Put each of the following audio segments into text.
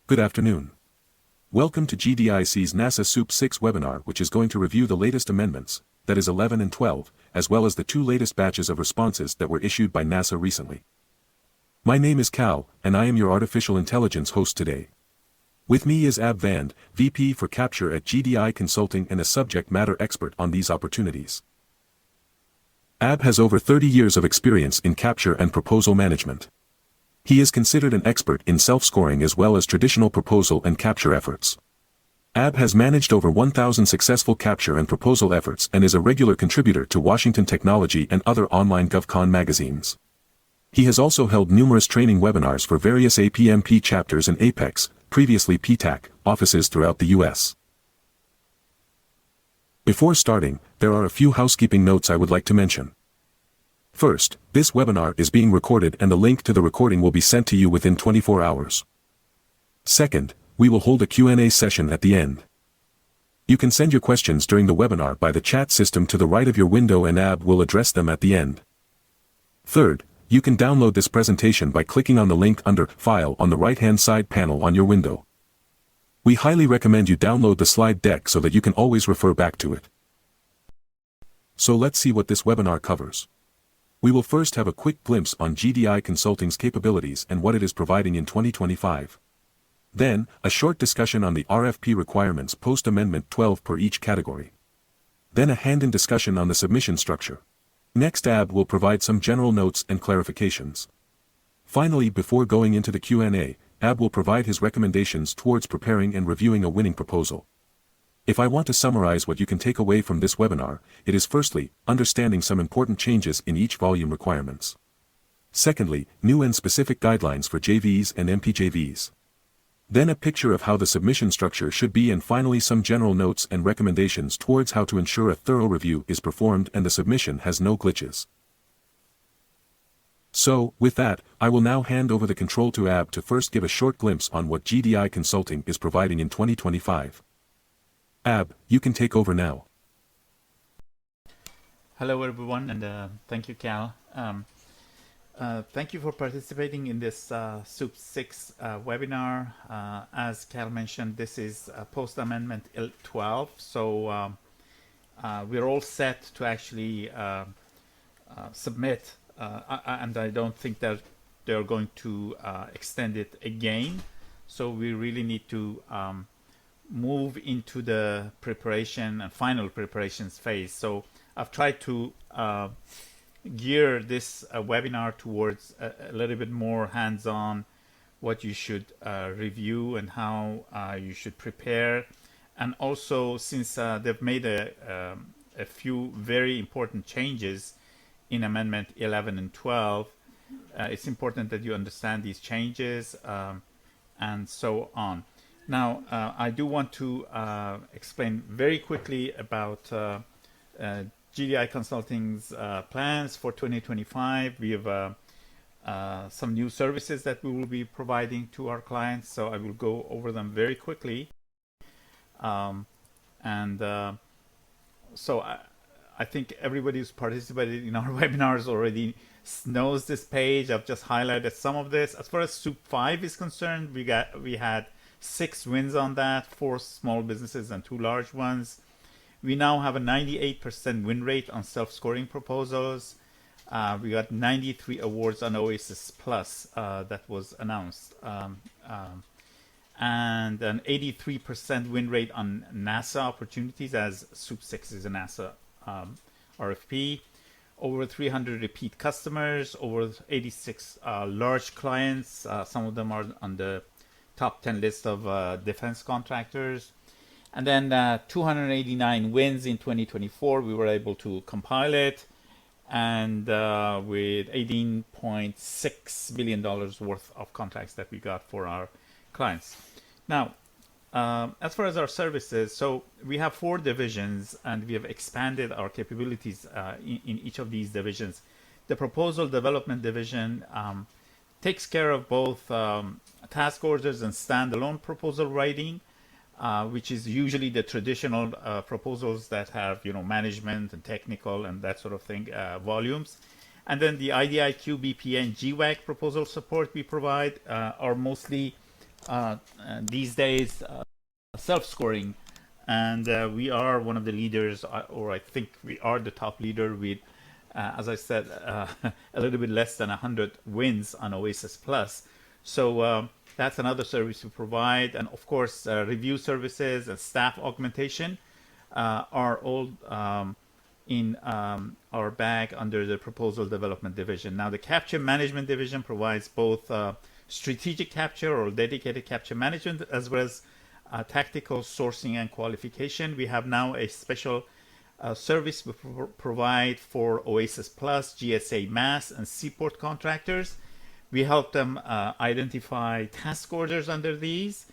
Good afternoon. Welcome to GDIC's NASA SEWP 6 webinar, which is going to review the latest amendments, that is 11 and 12, as well as the two latest batches of responses that were issued by NASA recently. My name is Cal, and I am your artificial intelligence host today. With me is Ab Vand, VP for Capture at GDI Consulting and a subject matter expert on these opportunities. Ab has over 30 years of experience in capture and proposal management. He is considered an expert in self-scoring as well as traditional proposal and capture efforts. Ab has managed over 1,000 successful capture and proposal efforts and is a regular contributor to Washington Technology and other online GovCon magazines. He has also held numerous training webinars for various APMP chapters and APEX, previously PTAC, offices throughout the U.S. Before starting, there are a few housekeeping notes I would like to mention. First, this webinar is being recorded and the link to the recording will be sent to you within 24 hours. Second, we will hold a Q&A session at the end. You can send your questions during the webinar by the chat system to the right of your window and Ab will address them at the end. Third, you can download this presentation by clicking on the link under File on the right-hand side panel on your window. We highly recommend you download the slide deck so that you can always refer back to it. So let's see what this webinar covers. We will first have a quick glimpse on GDI Consulting's capabilities and what it is providing in 2025. Then, a short discussion on the RFP requirements post-Amendment 12 per each category. Then a hand-in discussion on the submission structure. Next, Ab will provide some general notes and clarifications. Finally, before going into the Q&A, Ab will provide his recommendations towards preparing and reviewing a winning proposal. If I want to summarize what you can take away from this webinar, it is firstly, understanding some important changes in each volume requirements. Secondly, new and specific guidelines for JVs and MPJVs. Then a picture of how the submission structure should be and finally some general notes and recommendations towards how to ensure a thorough review is performed and the submission has no glitches. So, with that, I will now hand over the control to Ab to first give a short glimpse on what GDI Consulting is providing in 2025. Ab, you can take over now. Hello everyone, and thank you, Cal. Thank you for participating in this SEWP 6 webinar. As Cal mentioned, this is post-amendment 12, so we're all set to actually submit, and I don't think that they're going to extend it again. So we really need to move into the preparation and final preparations phase. So I've tried to gear this webinar towards a little bit more hands-on, what you should review and how you should prepare. And also, since they've made a few very important changes in Amendment 11 and 12, it's important that you understand these changes and so on. Now, I do want to explain very quickly about GDI Consulting's plans for 2025. We have some new services that we will be providing to our clients, so I will go over them very quickly. So I think everybody who's participated in our webinars already knows this page. I've just highlighted some of this. As far as SEWP 5 is concerned, we had 6 wins on that, 4 small businesses and 2 large ones. We now have a 98% win rate on self-scoring proposals. We got 93 awards on Oasis Plus that was announced. And an 83% win rate on NASA opportunities, as SEWP 6 is a NASA RFP. Over 300 repeat customers, over 86 large clients. Some of them are on the top 10 list of defense contractors. And then 289 wins in 2024. We were able to compile it, and with $18.6 billion worth of contracts that we got for our clients. Now, as far as our services, so we have 4 divisions, and we have expanded our capabilities in each of these divisions. The Proposal Development Division takes care of both task orders and standalone proposal writing, which is usually the traditional proposals that have, management and technical and that sort of thing, volumes. And then the IDIQ, BPN, GWAC proposal support we provide are mostly these days self-scoring, and we are one of the leaders, or I think we are the top leader with, as I said, a little bit less than 100 wins on Oasis Plus. So that's another service we provide, and of course, review services and staff augmentation are all in our bag under the proposal development division. Now, the capture management division provides both strategic capture or dedicated capture management, as well as tactical sourcing and qualification. We have now a special service we provide for Oasis Plus, GSA Mass, and Seaport contractors. We help them identify task orders under these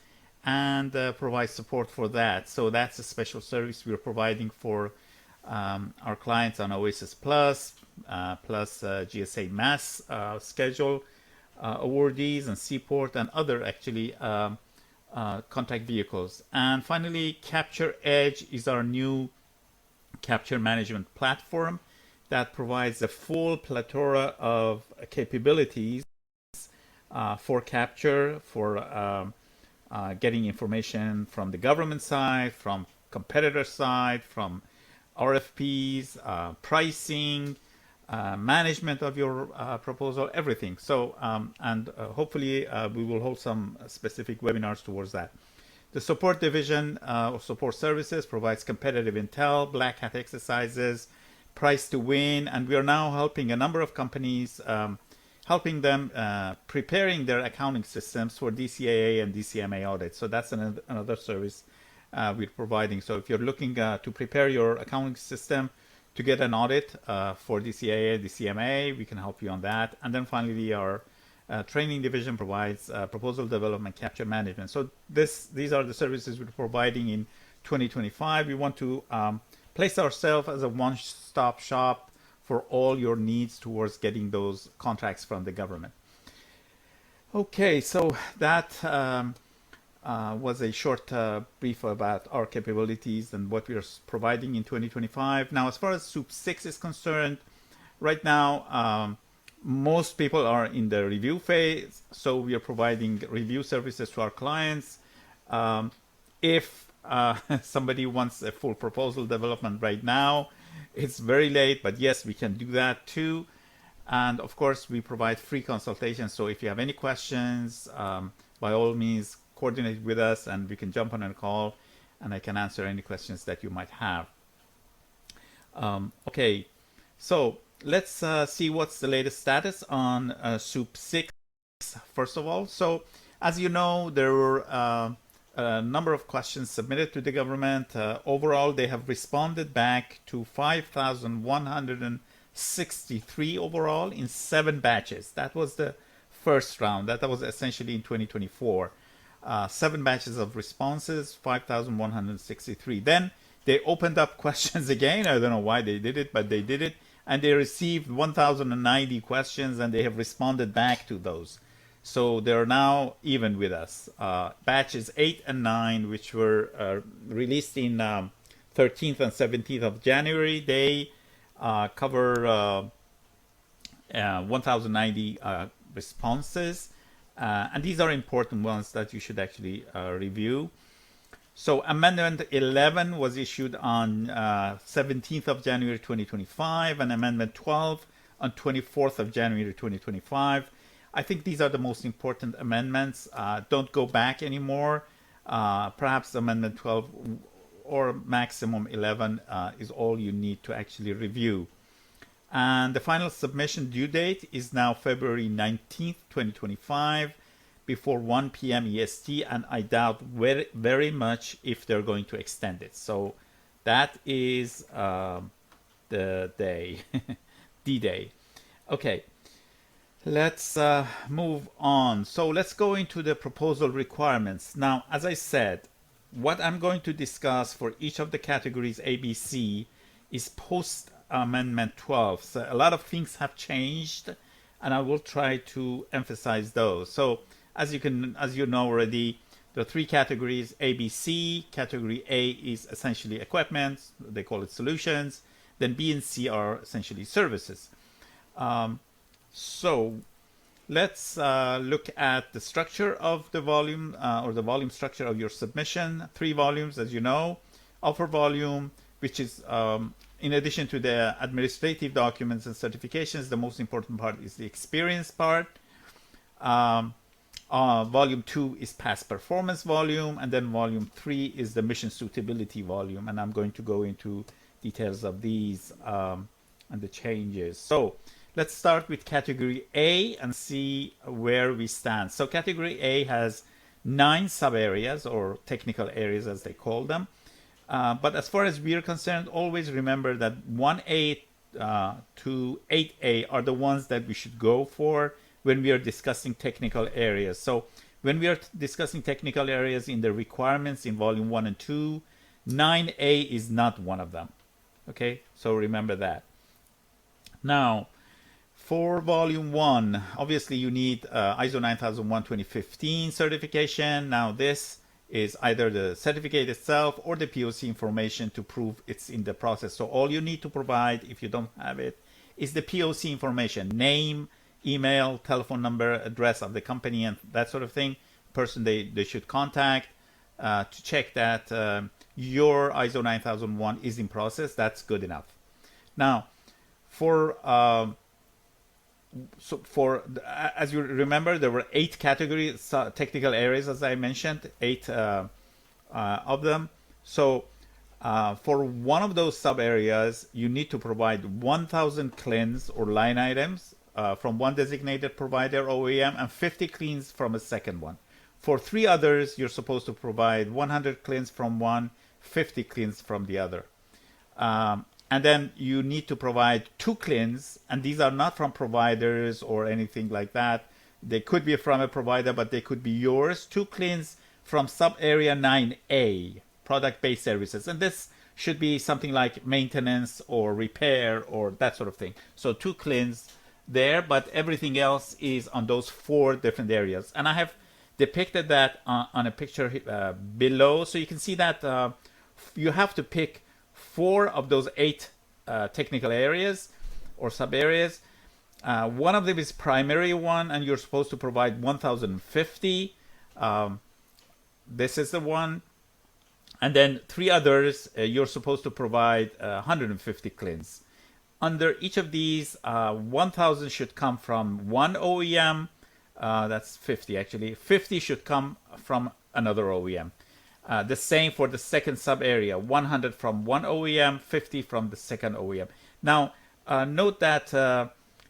and provide support for that. So that's a special service we're providing for our clients on Oasis Plus, plus GSA Mass schedule awardees and Seaport and other actually contract vehicles. And finally, Capture Edge is our new capture management platform that provides a full plethora of capabilities for capture, for getting information from the government side, from competitor side, from RFPs, pricing, management of your proposal, everything. So, hopefully we will hold some specific webinars towards that. The support division of support services provides competitive intel, black hat exercises, price to win, and we are now helping a number of companies, helping them preparing their accounting systems for DCAA and DCMA audits. So that's another service we're providing. So if you're looking to prepare your accounting system to get an audit for DCAA, DCMA, we can help you on that. And then finally, our training division provides proposal development, capture management. So these are the services we're providing in 2025. We want to place ourselves as a one-stop shop for all your needs towards getting those contracts from the government. Okay, so that was a short brief about our capabilities and what we are providing in 2025. Now, as far as SEWP 6 is concerned, right now, most people are in the review phase, so we are providing review services to our clients. If somebody wants a full proposal development right now, it's very late, but yes, we can do that too. And of course, we provide free consultations. So if you have any questions, by all means, coordinate with us and we can jump on a call and I can answer any questions that you might have. Okay, so let's see what's the latest status on SEWP 6, first of all. So as you know, there were a number of questions submitted to the government. Overall, they have responded back to 5,163 overall in 7 batches. That was the first round. That was essentially in 2024. 7 batches of responses, 5,163. Then they opened up questions again. I don't know why they did it, but they did it. And they received 1,090 questions and they have responded back to those. So they're now even with us. Batches 8 and 9, which were released in 13th and 17th of January, they cover 1,090 responses. And these are important ones that you should actually review. So Amendment 11 was issued on 17th of January 2025, and Amendment 12 on 24th of January 2025. I think these are the most important amendments. Don't go back anymore. Perhaps Amendment 12 or maximum 11 is all you need to actually review. And the final submission due date is now February 19th, 2025, before 1 p.m. EST, and I doubt very much if they're going to extend it. So that is the day, D-Day. Okay, let's move on. So let's go into the proposal requirements. Now, as I said, what I'm going to discuss for each of the categories A, B, C is post Amendment 12. So a lot of things have changed, and I will try to emphasize those. So as you know already, the 3 categories A, B, C. Category A is essentially equipment, they call it solutions. Then B and C are essentially services. So let's look at the structure of the volume or the volume structure of your submission. 3 volumes, as you know. Offer volume, which is in addition to the administrative documents and certifications, the most important part is the experience part. Volume 2 is past performance volume, and then volume 3 is the mission suitability volume, and I'm going to go into details of these and the changes. So let's start with category A and see where we stand. So category A has 9 sub areas, or technical areas as they call them. But as far as we are concerned, always remember that 1A to 8A are the ones that we should go for when we are discussing technical areas. So when we are discussing technical areas in the requirements in volume 1 and 2, 9A is not one of them. Okay, so remember that. Now, for volume 1, obviously you need ISO 9001:2015 certification. Now this is either the certificate itself or the POC information to prove it's in the process. So all you need to provide, if you don't have it, is the POC information: name, email, telephone number, address of the company, and that sort of thing. Person they should contact to check that your ISO 9001 is in process. That's good enough. Now, as you remember, there were 8 categories, technical areas, as I mentioned, 8 of them. So for one of those sub areas, you need to provide 1,000 CLINs or line items from one designated provider OEM and 50 CLINs from a second one. For 3 others, you're supposed to provide 100 CLINs from one, 50 CLINs from the other. And then you need to provide 2 CLINs, and these are not from providers or anything like that. They could be from a provider, but they could be yours. 2 CLINs from sub-area 9A, product-based services. And this should be something like maintenance or repair or that sort of thing. So 2 CLINs there, but everything else is on those 4 different areas. And I have depicted that on a picture below. So you can see that you have to pick 4 of those 8 technical areas or sub areas. One of them is primary one, and you're supposed to provide 1,050. This is the one. And then 3 others, you're supposed to provide 150 CLINs. Under each of these, 1,000 should come from one OEM. That's 50 actually. 50 should come from another OEM. The same for the second sub area, 100 from one OEM, 50 from the second OEM. Now, note that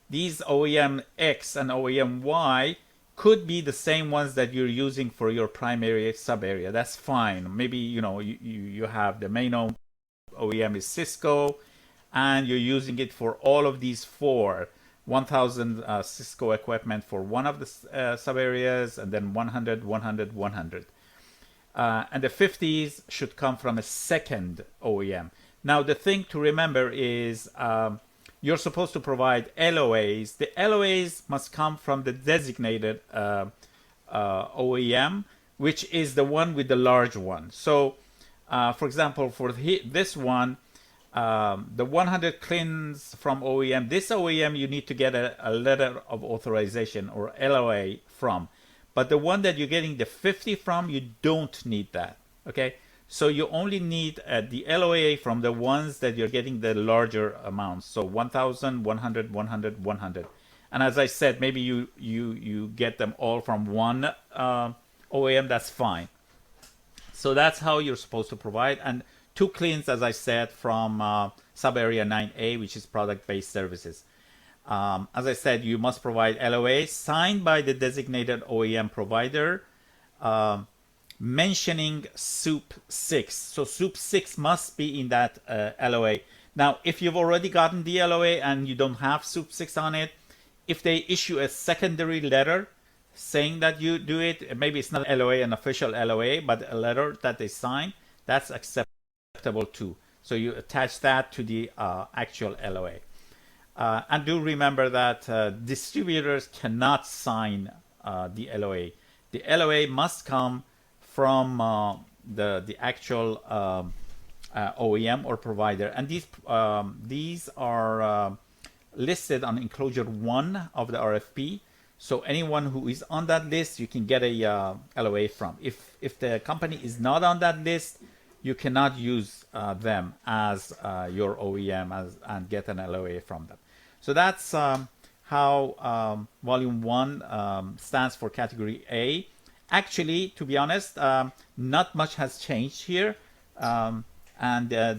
these OEM X and OEM Y could be the same ones that you're using for your primary sub area. That's fine. Maybe you have the main OEM is Cisco, and you're using it for all of these 4. 1,000 Cisco equipment for one of the sub areas, and then 100, 100, 100. And the 50s should come from a second OEM. Now, the thing to remember is you're supposed to provide LOAs. The LOAs must come from the designated OEM, which is the one with the large one. So, for example, for this one, the 100 CLINs from OEM, this OEM you need to get a letter of authorization or LOA from. But the one that you're getting the 50 from, you don't need that, okay? So you only need the LOA from the ones that you're getting the larger amounts. So 1,000, 100, 100, 100. And as I said, maybe you get them all from one OEM, that's fine. So that's how you're supposed to provide. And 2 CLINs, as I said, from sub-area 9A, which is product-based services. As I said, you must provide LOA signed by the designated OEM provider mentioning SEWP 6. So SEWP 6 must be in that LOA. Now, if you've already gotten the LOA and you don't have SEWP 6 on it, if they issue a secondary letter saying that you do it, maybe it's not LOA, an official LOA, but a letter that they sign, that's acceptable too. So you attach that to the actual LOA. And do remember that distributors cannot sign the LOA. The LOA must come from the actual OEM or provider. And these are listed on enclosure 1 of the RFP. So anyone who is on that list, you can get a LOA from. If the company is not on that list, you cannot use them as your OEM and get an LOA from them. So that's how Volume 1 stands for Category A. Actually, to be honest, not much has changed here. And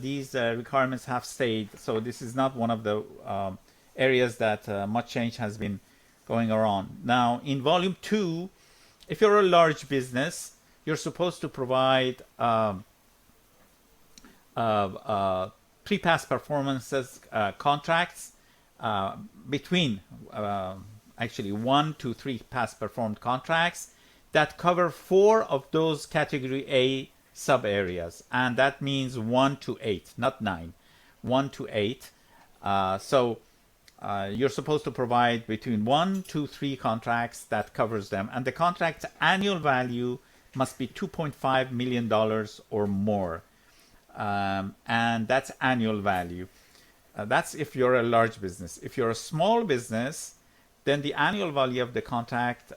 these requirements have stayed. So this is not one of the areas that much change has been going around. Now, in Volume 2, if you're a large business, you're supposed to provide pre-pass performances contracts between actually 1 to 3 pass performed contracts that cover 4 of those Category A sub areas, and that means 1 to 8, not 9, 1 to 8. So you're supposed to provide between 1 to 3 contracts that covers them, and the contract's annual value must be $2.5 million or more, and that's annual value. That's if you're a large business. If you're a small business, then the annual value of the contract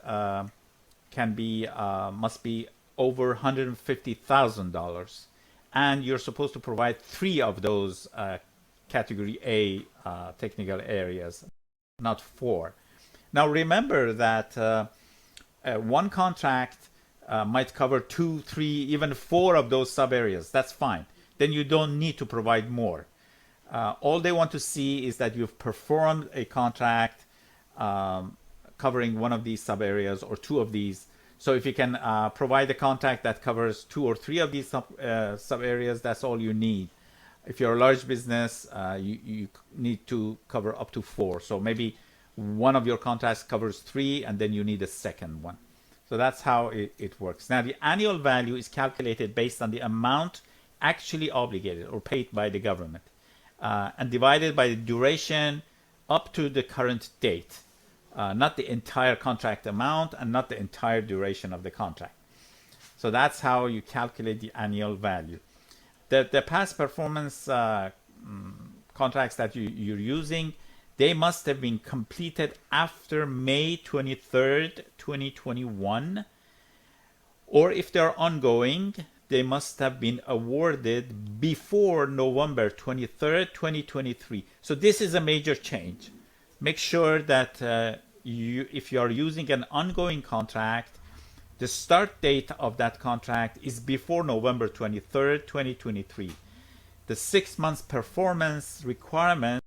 must be over $150,000, and you're supposed to provide 3 of those Category A technical areas, not 4. Now remember that one contract might cover 2, 3, even 4 of those sub areas. That's fine. Then you don't need to provide more. All they want to see is that you've performed a contract covering one of these sub areas or 2 of these. So if you can provide a contract that covers 2 or 3 of these sub areas, that's all you need. If you're a large business, you need to cover up to 4. So maybe one of your contracts covers 3, and then you need a second one. So that's how it works. Now, the annual value is calculated based on the amount actually obligated or paid by the government, and divided by the duration up to the current date, not the entire contract amount and not the entire duration of the contract. So that's how you calculate the annual value. The past performance contracts that you're using, they must have been completed after May 23rd, 2021, or if they're ongoing, they must have been awarded before November 23rd, 2023. So this is a major change. Make sure that if you are using an ongoing contract, the start date of that contract is before November 23rd, 2023. The 6 months performance requirement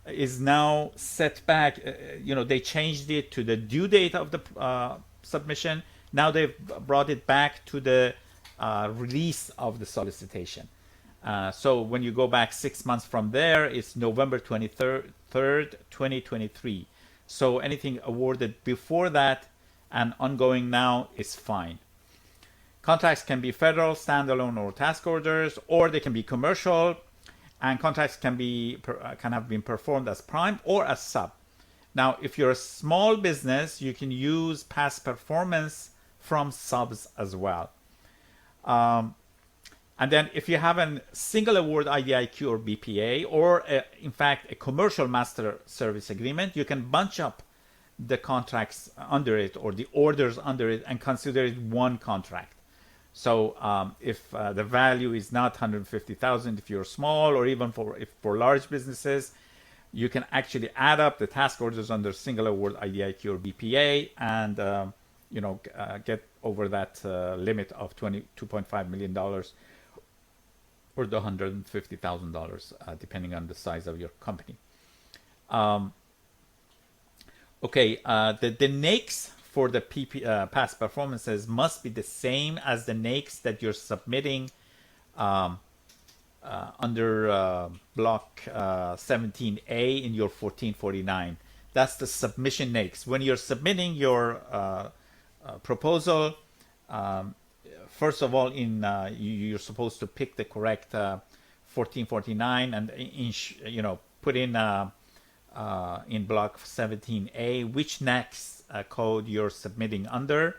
is now set back. They changed it to the due date of the submission. Now they've brought it back to the release of the solicitation. So when you go back 6 months from there, it's November 23rd, 2023. So anything awarded before that and ongoing now is fine. Contracts can be federal, standalone, or task orders, or they can be commercial, and contracts can have been performed as prime or as sub. Now, if you're a small business, you can use past performance from subs as well. And then if you have a single award IDIQ or BPA, or in fact a commercial master service agreement, you can bunch up the contracts under it or the orders under it and consider it one contract. So if the value is not 150,000 if you're small, or even for large businesses, you can actually add up the task orders under single award IDIQ or BPA and get over that limit of $22.5 million or the $150,000 depending on the size of your company. The NAICS for the past performances must be the same as the NAICS that you're submitting under Block 17A in your 1449. That's the submission NAICS. When you're submitting your proposal, first of all, you're supposed to pick the correct 1449 and put in Block 17A which NAICS code you're submitting under,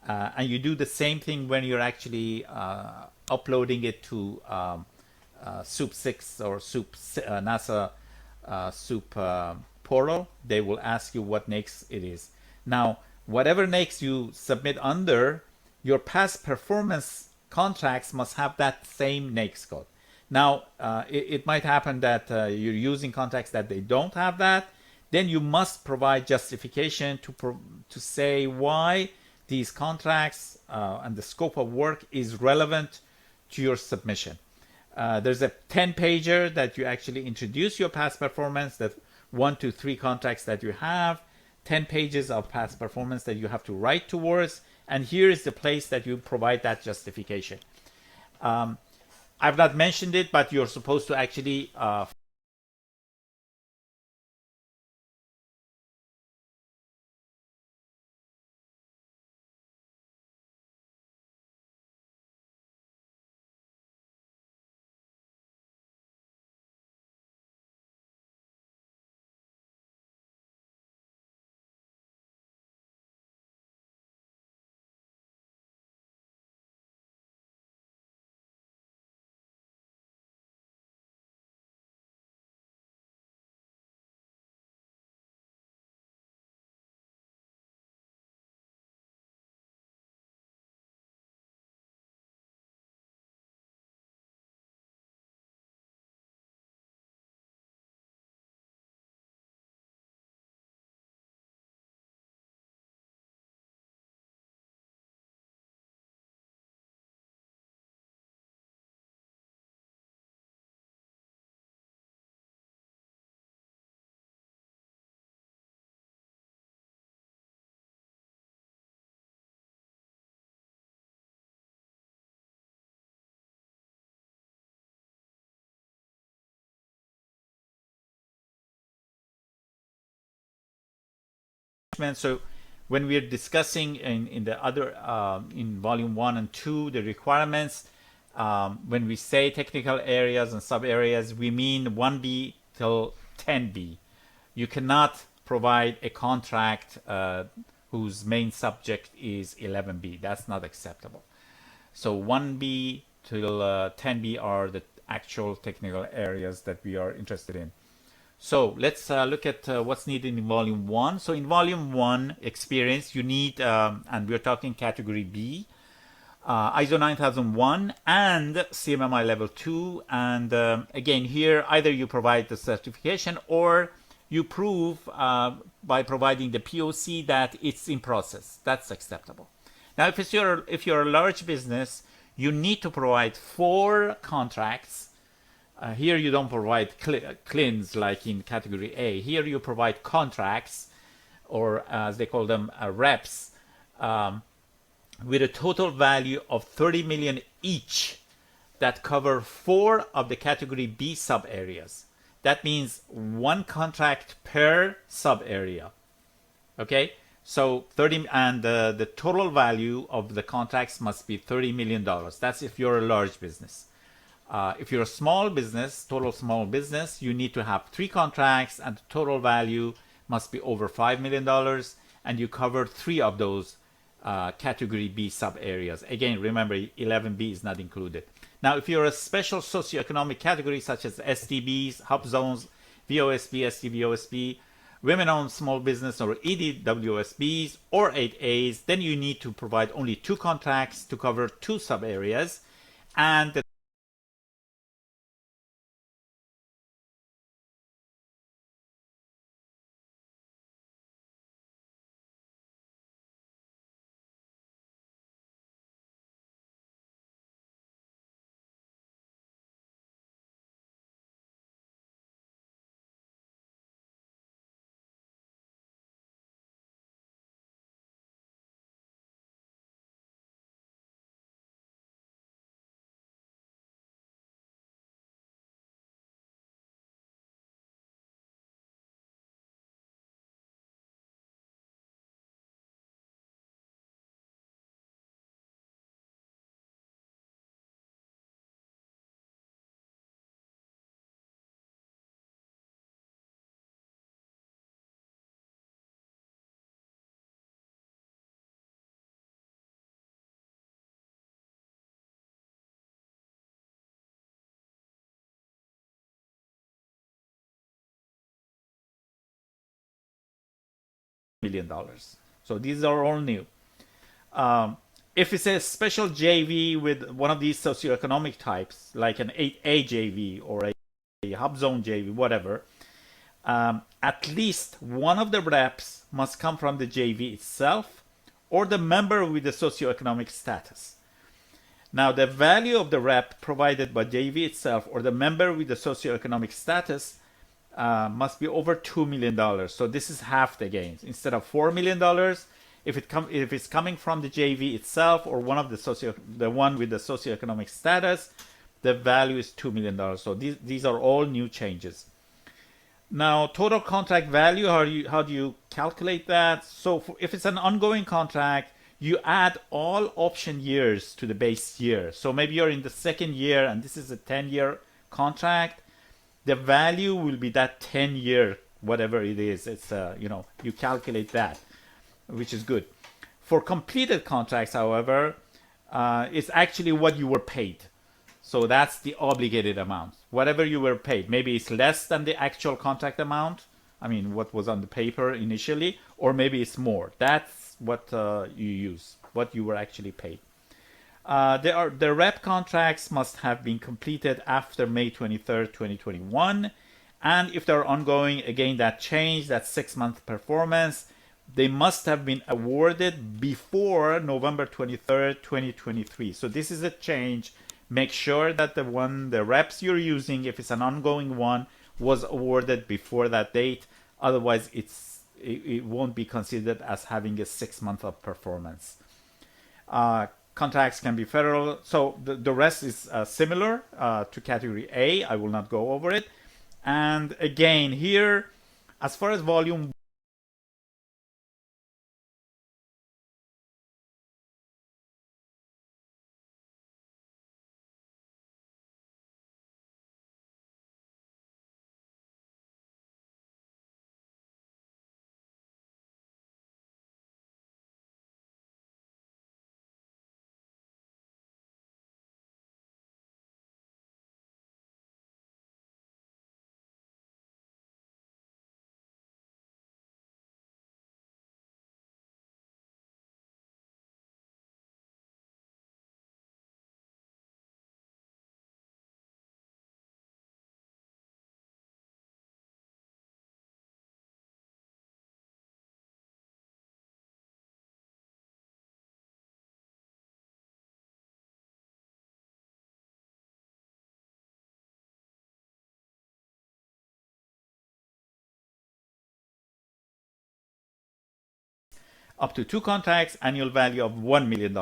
and you do the same thing when you're actually uploading it to SEWP 6 or SEWP NASA SEWP portal, they will ask you what NAICS it is. Now, whatever NAICS you submit under, your past performance contracts must have that same NAICS code. Now, it might happen that you're using contracts that they don't have that. Then you must provide justification to say why these contracts and the scope of work is relevant to your submission. There's a 10-pager that you actually introduce your past performance, that 1 to 3 contracts that you have, 10 pages of past performance that you have to write towards, and here is the place that you provide that justification. I've not mentioned it, but you're supposed to actually so when we're discussing in the other in volume 1 and 2 the requirements, when we say technical areas and sub areas, we mean 1B till 10B. You cannot provide a contract whose main subject is 11B. That's not acceptable. So 1B till 10B are the actual technical areas that we are interested in. So let's look at what's needed in volume 1. So in volume 1 experience, you need, and we're talking category B, ISO 9001 and CMMI level 2. And again, here, either you provide the certification or you prove by providing the POC that it's in process. That's acceptable. Now, if you're a large business, you need to provide 4 contracts. Here you don't provide CLINs like in category A. Here you provide contracts, or as they call them, reps, with a total value of 30 million each that cover 4 of the category B sub areas. That means 1 contract per sub area. Okay, so 30, and the total value of the contracts must be $30 million. That's if you're a large business. If you're a small business, total small business, you need to have 3 contracts and the total value must be over $5 million, and you cover 3 of those category B sub areas. Again, remember 11B is not included. Now, if you're a special socioeconomic category such as STBs, hub zones, VOSB, STVOSB, women-owned small business or EDWSBs or 8As, then you need to provide only 2 contracts to cover 2 sub areas, and the million. So these are all new. If it's a special JV with one of these socioeconomic types, like an 8A JV or a hub zone JV, whatever, at least one of the reps must come from the JV itself or the member with the socioeconomic status. Now, the value of the rep provided by JV itself or the member with the socioeconomic status must be over $2 million. So this is half the gains. Instead of $4 million, if it's coming from the JV itself or one of the one with the socioeconomic status, the value is $2 million. So these are all new changes. Now, total contract value, how do you calculate that? So if it's an ongoing contract, you add all option years to the base year. So maybe you're in the second year and this is a 10-year contract. The value will be that 10-year, whatever it is. It's, you calculate that, which is good. For completed contracts, however, it's actually what you were paid. So that's the obligated amount. Whatever you were paid. Maybe it's less than the actual contract amount. I mean, what was on the paper initially, or maybe it's more. That's what you use, what you were actually paid. The rep contracts must have been completed after May 23rd, 2021. And if they're ongoing, again, that change, that 6-month performance, they must have been awarded before November 23rd, 2023. So this is a change. Make sure that the reps you're using, if it's an ongoing one, was awarded before that date. Otherwise, it won't be considered as having a 6-month of performance. Contracts can be federal. So the rest is similar to category A. I will not go over it. And again, here, as far as volume up to 2 contracts, annual value of $1 million.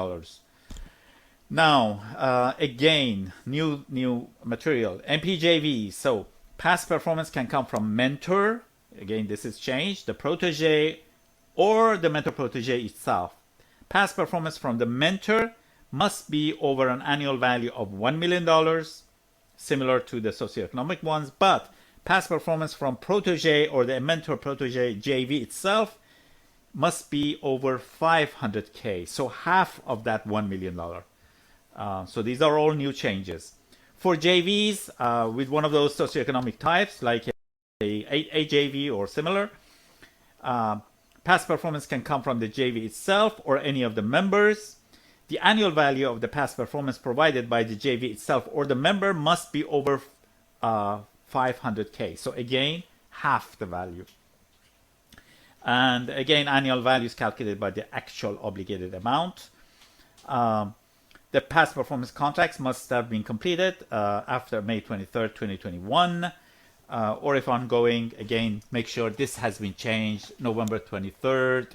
Now, again, new material, MPJV. So past performance can come from mentor. Again, this is changed. The protege or the mentor protege itself. Past performance from the mentor must be over an annual value of $1 million, similar to the socioeconomic ones. But past performance from protege or the mentor protege JV itself must be over 500K, so half of that $1 million. So these are all new changes. For JVs with one of those socioeconomic types, like a JV or similar, past performance can come from the JV itself or any of the members. The annual value of the past performance provided by the JV itself or the member must be over 500K. So again, half the value. And again, annual value is calculated by the actual obligated amount. The past performance contracts must have been completed after May 23rd, 2021. Or if ongoing, again, make sure this has been changed November 23rd,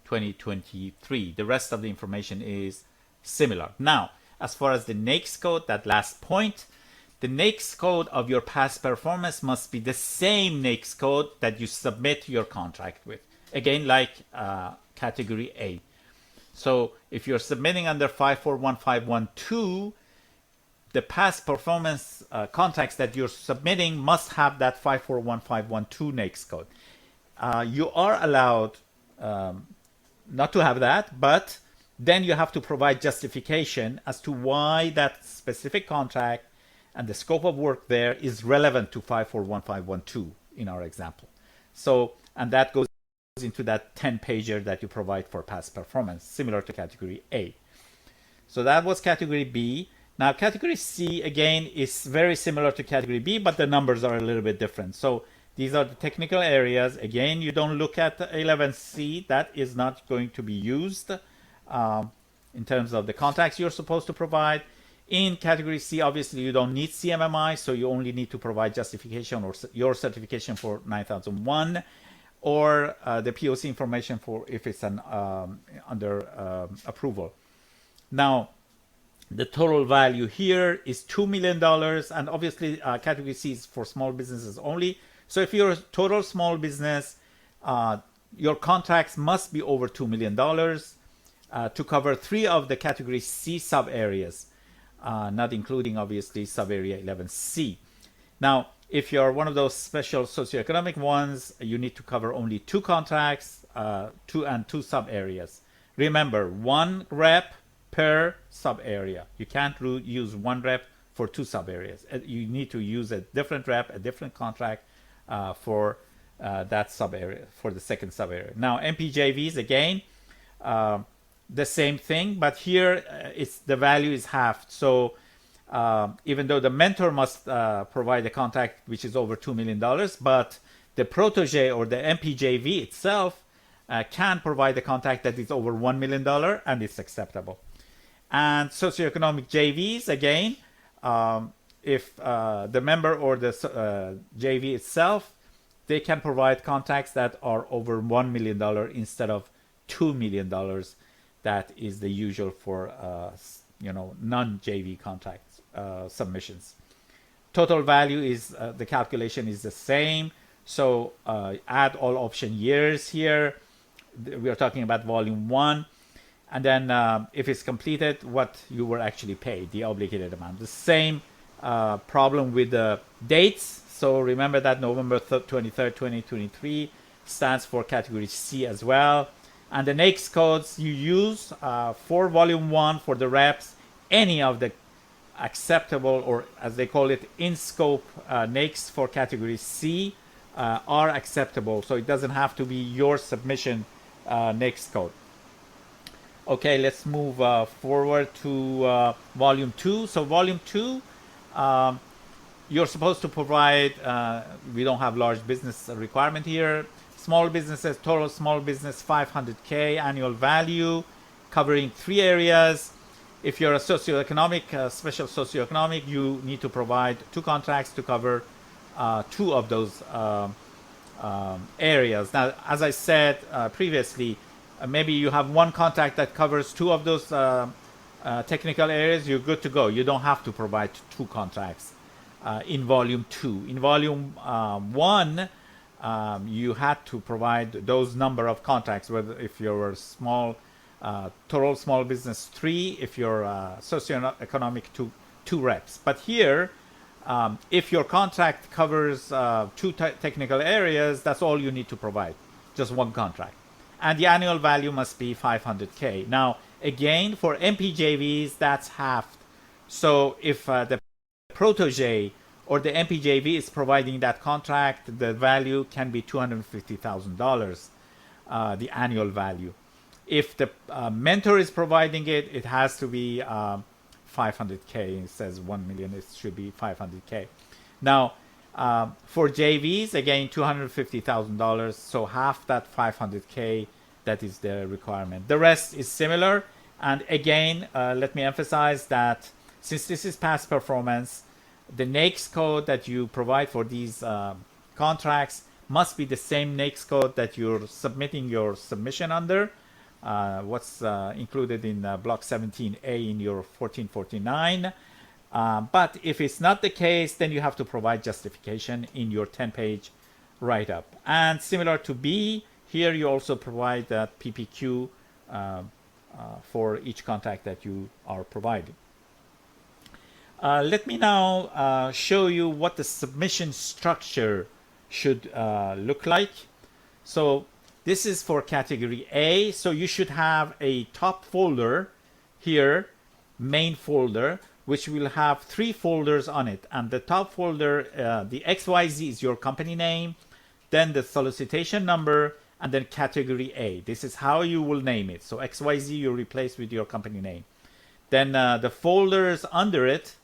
2023. The rest of the information is similar. Now, as far as the NAICS code, that last point, the NAICS code of your past performance must be the same NAICS code that you submit your contract with. Again, like category A. So if you're submitting under 541512, the past performance contracts that you're submitting must have that 541512 NAICS code. You are allowed not to have that, but then you have to provide justification as to why that specific contract and the scope of work there is relevant to 541512 in our example. So, and that goes into that 10 pager that you provide for past performance, similar to category A. So that was category B. Now category C again is very similar to category B, but the numbers are a little bit different. So these are the technical areas. Again, you don't look at 11C. That is not going to be used in terms of the contacts you're supposed to provide. In category C, obviously you don't need CMMI, so you only need to provide justification or your certification for 9001, or the POC information for if it's an under approval. Now, the total value here is $2 million, and obviously category C is for small businesses only. So if you're a total small business, your contracts must be over $2 million to cover 3 of the category C sub areas, not including obviously sub area 11C. Now, if you're one of those special socioeconomic ones, you need to cover only 2 contracts, 2 sub areas. Remember, 1 rep per sub area. You can't use 1 rep for 2 sub areas. You need to use a different rep, a different contract for that sub area, for the second sub area. Now, MPJVs again, the same thing, but here the value is halved. So even though the mentor must provide a contract which is over $2 million, but the protege or the MPJV itself can provide a contract that is over $1 million, and it's acceptable. And socioeconomic JVs, again, if the member or the JV itself, they can provide contracts that are over $1 million instead of $2 million. That is the usual for non-JV contracts submissions. Total value is the calculation is the same. So add all option years here. We are talking about volume 1. And then if it's completed, what you were actually paid, the obligated amount. The same problem with the dates. So remember that November 23rd, 2023 stands for category C as well. And the NAICS codes you use for volume 1 for the reps, any of the acceptable, or as they call it, in scope NAICS for category C are acceptable. So it doesn't have to be your submission NAICS code. Okay, let's move forward to volume 2. So volume 2, you're supposed to provide, we don't have large business requirement here. Small businesses, total small business, 500K annual value, covering 3 areas. If you're a socioeconomic, special socioeconomic, you need to provide 2 contracts to cover 2 of those areas. Now, as I said previously, maybe you have 1 contract that covers 2 of those technical areas, you're good to go. You don't have to provide 2 contracts in volume 2. In volume 1, you had to provide those number of contracts, whether if you're a small, total small business 3, if you're socioeconomic 2 reps. But here, if your contract covers 2 technical areas, that's all you need to provide, just 1 contract. And the annual value must be 500K. Now, again, for MPJVs, that's halved. So if the protege or the MPJV is providing that contract, the value can be $250,000, the annual value. If the mentor is providing it, it has to be 500K. It says 1 million, it should be 500K. Now, for JVs, again, $250,000, so half that 500K, that is the requirement. The rest is similar, and again, let me emphasize that since this is past performance, the NAICS code that you provide for these contracts must be the same NAICS code that you're submitting your submission under, what's included in block 17A in your 1449. But if it's not the case, then you have to provide justification in your 10-page write-up. And similar to B, here you also provide that PPQ for each contract that you are providing. Let me now show you what the submission structure should look like. So this is for category A. So you should have a top folder here, main folder, which will have 3 folders on it. And the top folder, the XYZ is your company name, then the solicitation number, and then category A. This is how you will name it. So XYZ you replace with your company name. Then the folders under it,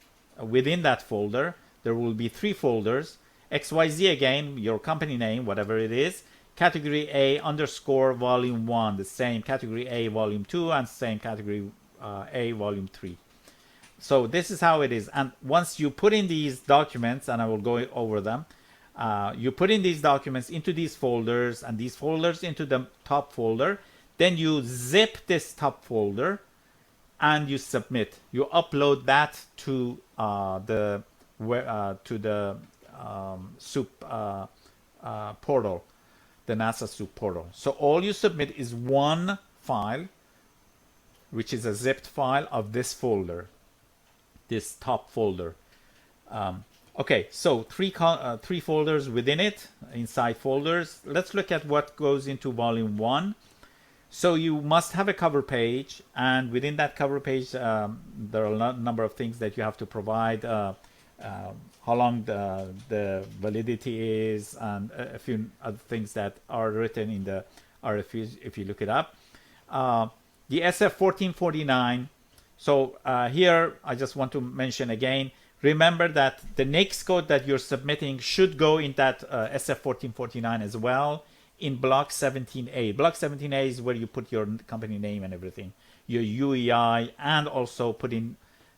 within that folder, there will be 3 folders. XYZ again, your company name, whatever it is. Category A underscore volume 1, the same category A volume 2, and same category A volume 3. So this is how it is. And once you put in these documents, and I will go over them, you put in these documents into these folders and these folders into the top folder. Then you zip this top folder and you submit. You upload that to the SEWP portal, the NASA SEWP portal. So all you submit is one file, which is a zipped file of this folder, this top folder. Okay, so three folders within it, inside folders. Let's look at what goes into volume 1. So you must have a cover page, and within that cover page, there are a number of things that you have to provide. How long the validity is, and a few other things that are written in the RFP if you look it up. The SF1449. So here I just want to mention again, remember that the NAICS code that you're submitting should go in that SF1449 as well in block 17A. Block 17A is where you put your company name and everything, your UEI, and also put in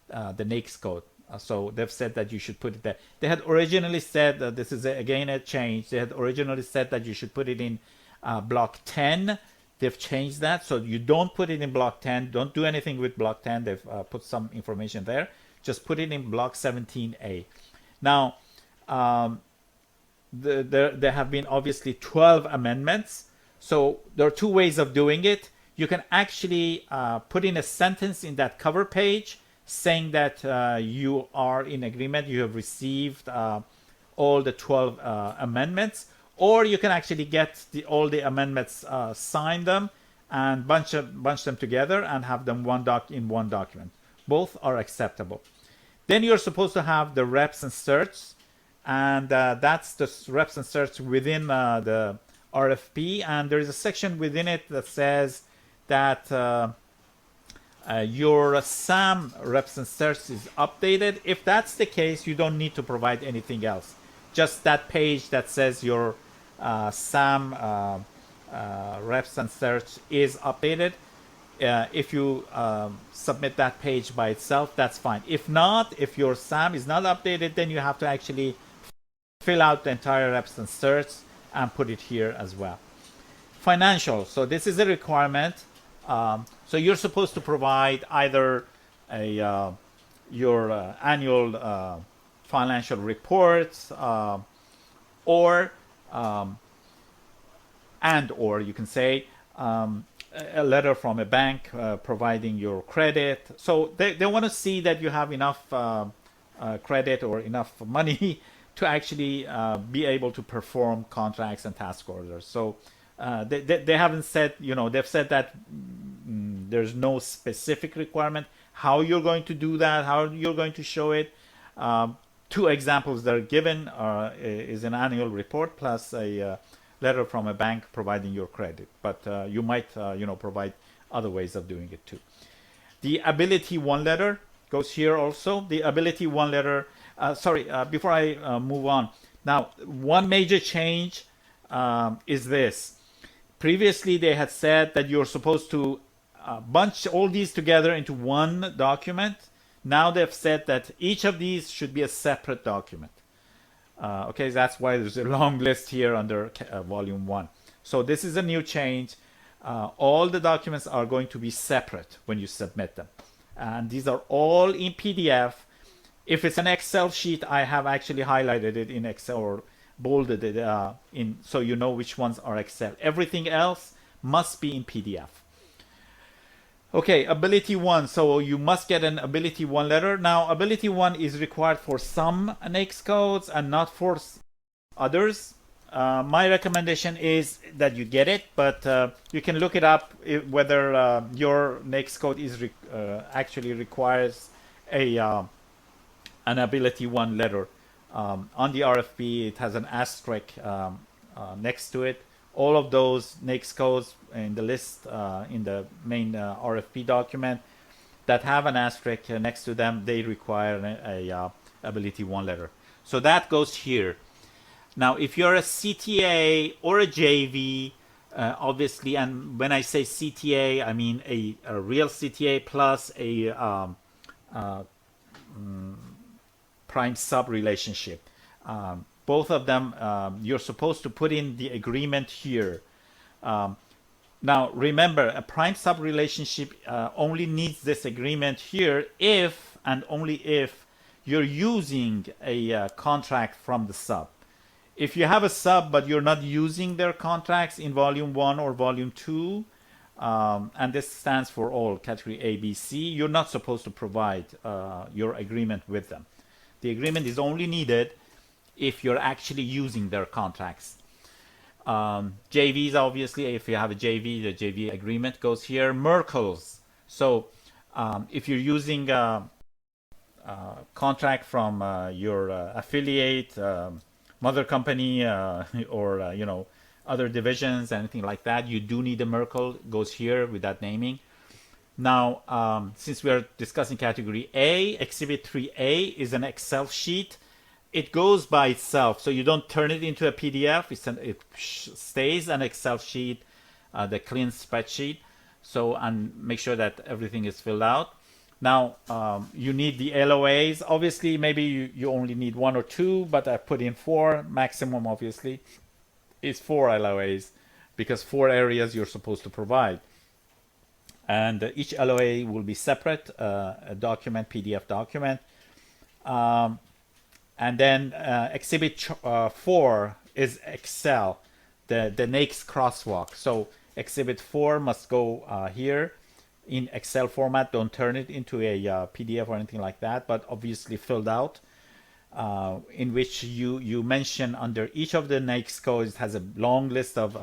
the NAICS code. So they've said that you should put it there. They had originally said that this is again a change. They had originally said that you should put it in block 10. They've changed that, so you don't put it in block 10. Don't do anything with block 10. They've put some information there. Just put it in block 17A. Now, there have been obviously 12 amendments. So there are 2 ways of doing it. You can actually put in a sentence in that cover page saying that you are in agreement, you have received all the 12 amendments, or you can actually get all the amendments, sign them, and bunch them together and have them in one document. Both are acceptable. Then you're supposed to have the reps and certs, and that's the reps and certs within the RFP, and there is a section within it that says that your SAM reps and certs is updated. If that's the case, you don't need to provide anything else. Just that page that says your SAM reps and certs is updated. If you submit that page by itself, that's fine. If not, if your SAM is not updated, then you have to actually fill out the entire reps and certs and put it here as well. Financial. So this is a requirement. So you're supposed to provide either your annual financial reports, or you can say a letter from a bank providing your credit. So they want to see that you have enough credit or enough money to actually be able to perform contracts and task orders. So they haven't said, they've said that there's no specific requirement how you're going to do that, how you're going to show it. 2 examples that are given is an annual report plus a letter from a bank providing your credit. But you might, provide other ways of doing it too. The Ability 1 letter goes here also. The Ability 1 letter, before I move on. Now, one major change is this. Previously, they had said that you're supposed to bunch all these together into one document. Now they've said that each of these should be a separate document. Okay, that's why there's a long list here under volume 1. So this is a new change. All the documents are going to be separate when you submit them. And these are all in PDF. If it's an Excel sheet, I have actually highlighted it in Excel or bolded it so you know which ones are Excel. Everything else must be in PDF. Okay, Ability 1. So you must get an Ability 1 letter. Now, Ability 1 is required for some NAICS codes and not for others. My recommendation is that you get it, but you can look it up whether your NAICS code is actually requires an Ability 1 letter. On the RFP, it has an asterisk next to it, all of those NAICS codes in the list in the main RFP document that have an asterisk next to them, they require a ability one letter. So that goes here. Now, if you're a CTA or a JV, obviously, and when I say CTA, I mean a real CTA plus a prime sub relationship. Both of them, you're supposed to put in the agreement here. Now, remember, a prime sub relationship only needs this agreement here if and only if you're using a contract from the sub. If you have a sub but you're not using their contracts in volume 1 or volume 2, and this stands for all category A, B, C, you're not supposed to provide your agreement with them. The agreement is only needed if you're actually using their contracts. JVs, obviously, if you have a JV, the JV agreement goes here. Merkles. So if you're using a contract from your affiliate, mother company, or you know, other divisions, anything like that, you do need a Merkle. Goes here with that naming. Now, since we are discussing category A, Exhibit 3A is an Excel sheet. It goes by itself, so you don't turn it into a PDF. It stays an Excel sheet, the clean spreadsheet. So, and make sure that everything is filled out. Now, you need the LOAs. Obviously, maybe you only need 1 or 2, but I put in 4. Maximum, obviously, is 4 LOAs because 4 areas you're supposed to provide. And each LOA will be separate, a document, PDF document. And then Exhibit 4 is Excel, the NAICS crosswalk. So Exhibit 4 must go here in Excel format. Don't turn it into a PDF or anything like that, but obviously filled out, in which you mention under each of the NAICS codes. It has a long list of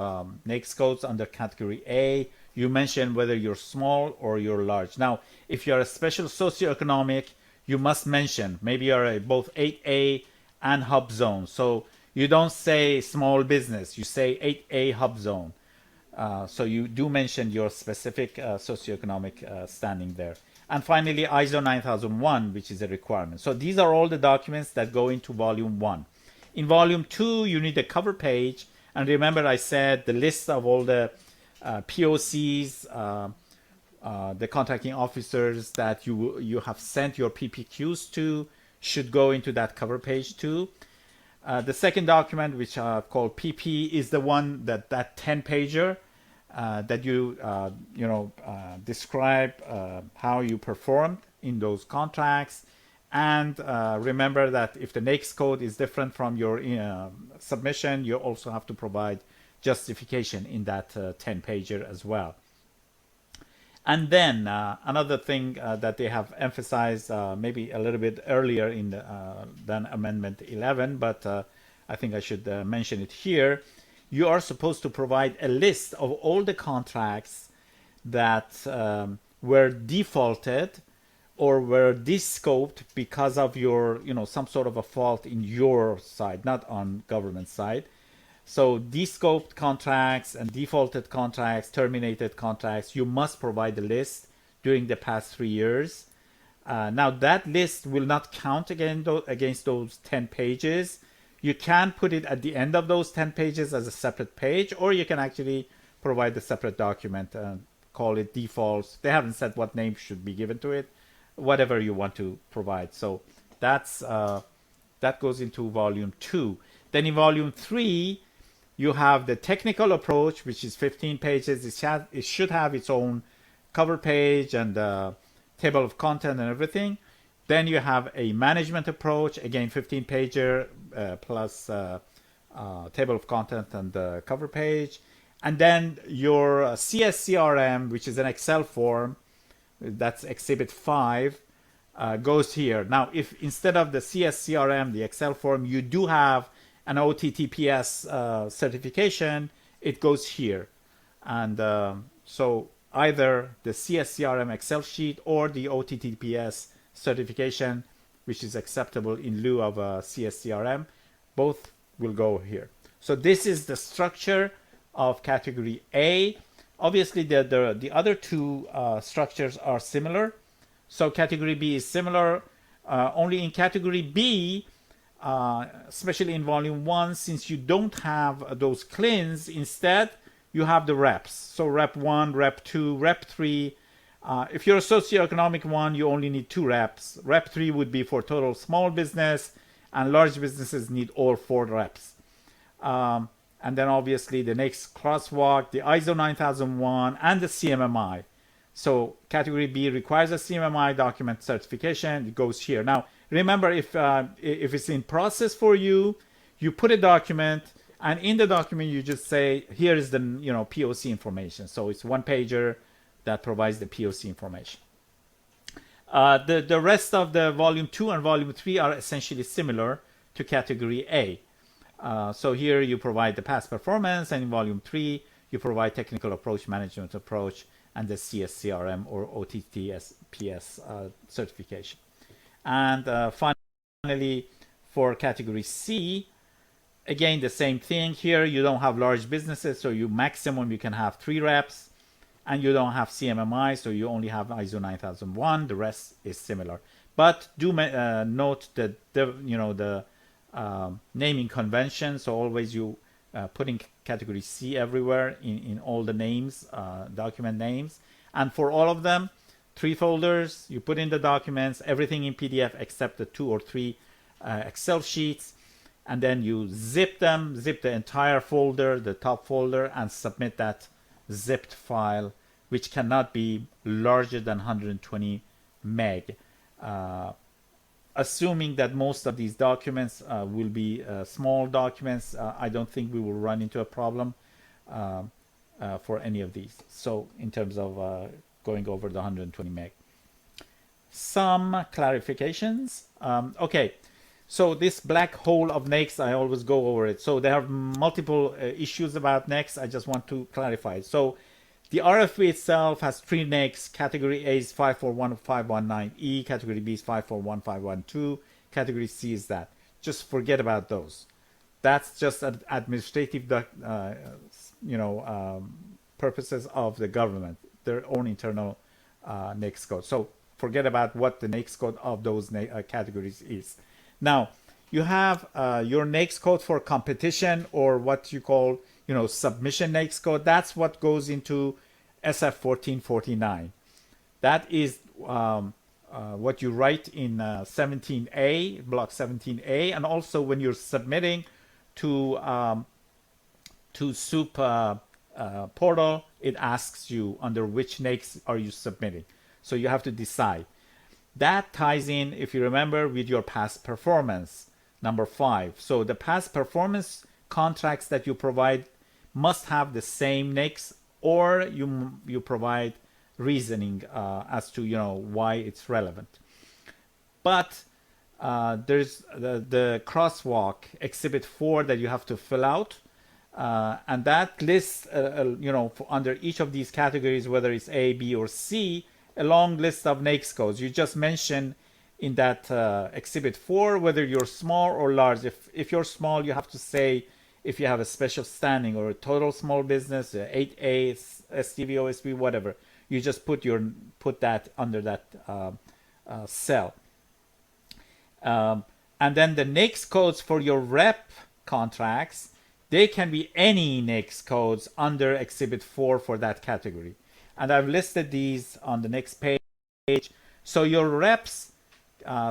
NAICS codes under category A. You mention whether you're small or you're large. Now, if you're a special socioeconomic, you must mention, maybe you're both 8A and hub zone. So you don't say small business, you say 8A hub zone. So you do mention your specific socioeconomic standing there. And finally, ISO 9001, which is a requirement. So these are all the documents that go into volume 1. In volume 2, you need a cover page. And remember, I said the list of all the POCs, the contracting officers that you have sent your PPQs to should go into that cover page too. The second document, which I called PP, is the one that 10-pager that you describe how you performed in those contracts. And remember that if the NAICS code is different from your submission, you also have to provide justification in that 10-pager as well. And then another thing that they have emphasized maybe a little bit earlier in than Amendment 11, but I think I should mention it here. You are supposed to provide a list of all the contracts that were defaulted or were descoped because of your, some sort of a fault in your side, not on government side. So descoped contracts and defaulted contracts, terminated contracts, you must provide the list during the past 3 years. Now that list will not count against those 10 pages. You can put it at the end of those 10 pages as a separate page, or you can actually provide the separate document and call it defaults. They haven't said what name should be given to it, whatever you want to provide. So that's that goes into volume 2. Then in volume 3, you have the technical approach, which is 15 pages. It should have its own cover page and table of content and everything. Then you have a management approach, again 15-pager plus table of content and the cover page. And then your CSCRM, which is an Excel form, that's Exhibit 5, goes here. Now, if instead of the CSCRM, the Excel form, you do have an OTTPS certification, it goes here. And so either the CSCRM Excel sheet or the OTTPS certification, which is acceptable in lieu of a CSCRM, both will go here. So this is the structure of category A. Obviously, the other two structures are similar. So category B is similar. Only in category B, especially in volume 1, since you don't have those CLINs, instead you have the reps. So rep 1, rep 2, rep 3. If you're a socioeconomic one, you only need 2 reps. Rep 3 would be for total small business, and large businesses need all 4 reps. And then obviously the next crosswalk, the ISO 9001 and the CMMI. So category B requires a CMMI document certification. It goes here. Now, remember, if it's in process for you, you put a document, and in the document you just say, here is the POC information. So it's one pager that provides the POC information. The rest of the volume 2 and volume 3 are essentially similar to category A. So here you provide the past performance, and in volume 3 you provide technical approach, management approach, and the CSCRM or OTTPS certification. And finally, for category C, again the same thing. Here you don't have large businesses, so you can have 3 reps, and you don't have CMMI, so you only have ISO 9001. The rest is similar. But do note that the naming convention. So always you putting category C everywhere in all the names, document names. And for all of them, 3 folders, you put in the documents, everything in PDF except the 2 or 3 Excel sheets. And then you zip them, zip the entire folder, the top folder, and submit that zipped file, which cannot be larger than 120 meg. Assuming that most of these documents will be small documents, I don't think we will run into a problem for any of these. So in terms of going over the 120 meg. Some clarifications. Okay, so this black hole of NAICS, I always go over it. So there are multiple issues about NAICS. I just want to clarify it. So the RFP itself has 3 NAICS. Category A is 541519E, category B is 541512, category C is that. Just forget about those. That's just an administrative purposes of the government, their own internal NAICS code. So forget about what the NAICS code of those categories is. Now, you have your NAICS code for competition, or what you call submission NAICS code. That's what goes into SF 1449. That is what you write in 17A, block 17A, and also when you're submitting to SEWP portal, it asks you under which NAICS are you submitting. So you have to decide. That ties in, if you remember, with your past performance, number 5. So the past performance contracts that you provide must have the same NAICS, or you provide reasoning as to why it's relevant. But there's the crosswalk exhibit 4 that you have to fill out, and that lists under each of these categories, whether it's A, B, or C, a long list of NAICS codes. You just mention in that exhibit 4 whether you're small or large. If you're small, you have to say if you have a special standing or a total small business, 8A, STV, OSB, whatever. You just put that under that cell. And then the NAICS codes for your rep contracts, they can be any NAICS codes under Exhibit 4 for that category. And I've listed these on the next page. So your reps,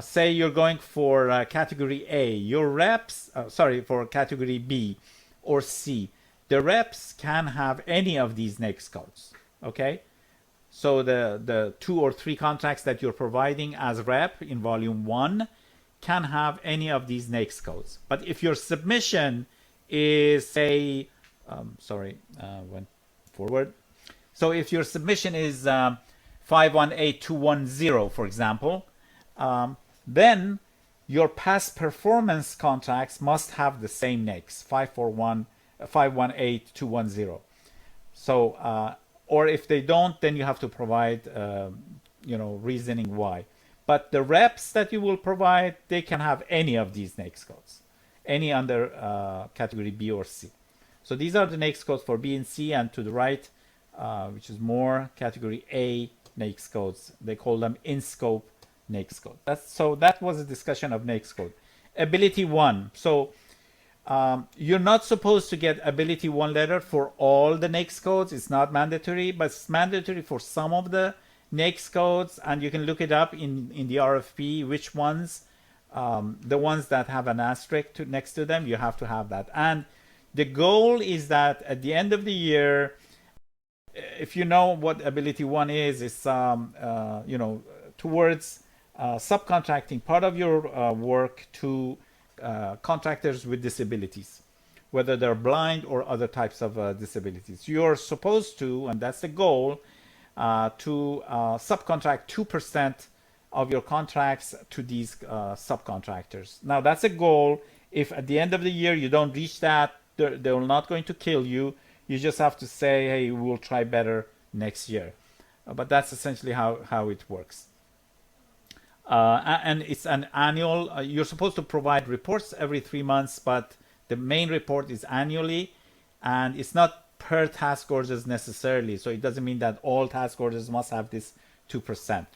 say you're going for category A, your reps, for category B or C, the reps can have any of these NAICS codes, okay? So the 2 or 3 contracts that you're providing as rep in volume 1 can have any of these NAICS codes. But if your submission is, say, went forward. So if your submission is 518210, for example, then your past performance contracts must have the same NAICS, 518210. So, or if they don't, then you have to provide, reasoning why. But the reps that you will provide, they can have any of these NAICS codes, any under category B or C. So these are the NAICS codes for B and C, and to the right, which is more category A NAICS codes. They call them in-scope NAICS code. So that was a discussion of NAICS code. Ability 1. So you're not supposed to get Ability 1 letter for all the NAICS codes. It's not mandatory, but it's mandatory for some of the NAICS codes, and you can look it up in the RFP, which ones, the ones that have an asterisk next to them, you have to have that. And the goal is that at the end of the year, if you know what Ability 1 is, it's towards subcontracting part of your work to contractors with disabilities, whether they're blind or other types of disabilities. You're supposed to, and that's the goal, to subcontract 2% of your contracts to these subcontractors. Now that's a goal. If at the end of the year you don't reach that, they're not going to kill you. You just have to say, hey, we'll try better next year. But that's essentially how it works. And it's an annual, you're supposed to provide reports every 3 months, but the main report is annually, and it's not per task orders necessarily. So it doesn't mean that all task orders must have this 2%.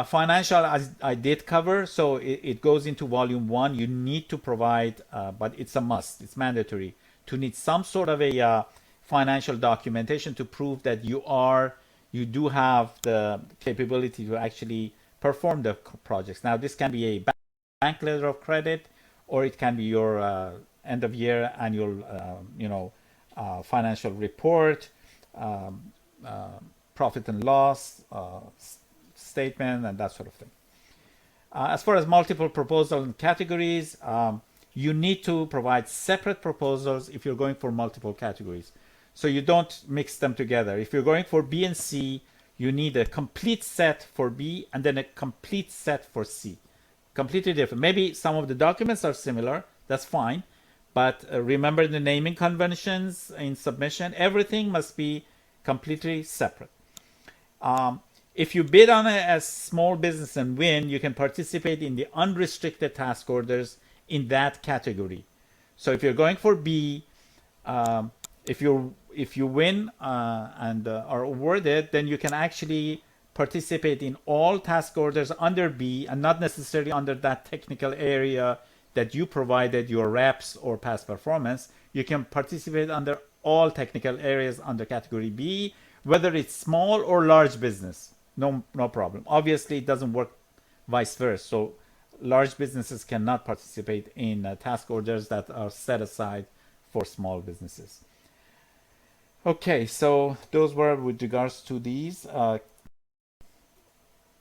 Financial, I did cover, so it goes into volume 1. You need to provide, but it's a must, it's mandatory, to need some sort of a financial documentation to prove that you do have the capability to actually perform the projects. Now this can be a bank letter of credit, or it can be your end of year annual financial report, profit and loss statement, and that sort of thing. As far as multiple proposal and categories, you need to provide separate proposals if you're going for multiple categories, so you don't mix them together. If you're going for B and C, you need a complete set for B and then a complete set for C. Completely different. Maybe some of the documents are similar, that's fine, but remember the naming conventions in submission. Everything must be completely separate. If you bid on a small business and win, you can participate in the unrestricted task orders in that category. So if you're going for B, if you win and are awarded, then you can actually participate in all task orders under B, and not necessarily under that technical area that you provided your reps or past performance. You can participate under all technical areas under category B, whether it's small or large business. No problem. Obviously, it doesn't work vice versa. So large businesses cannot participate in task orders that are set aside for small businesses. Okay, so those were with regards to these.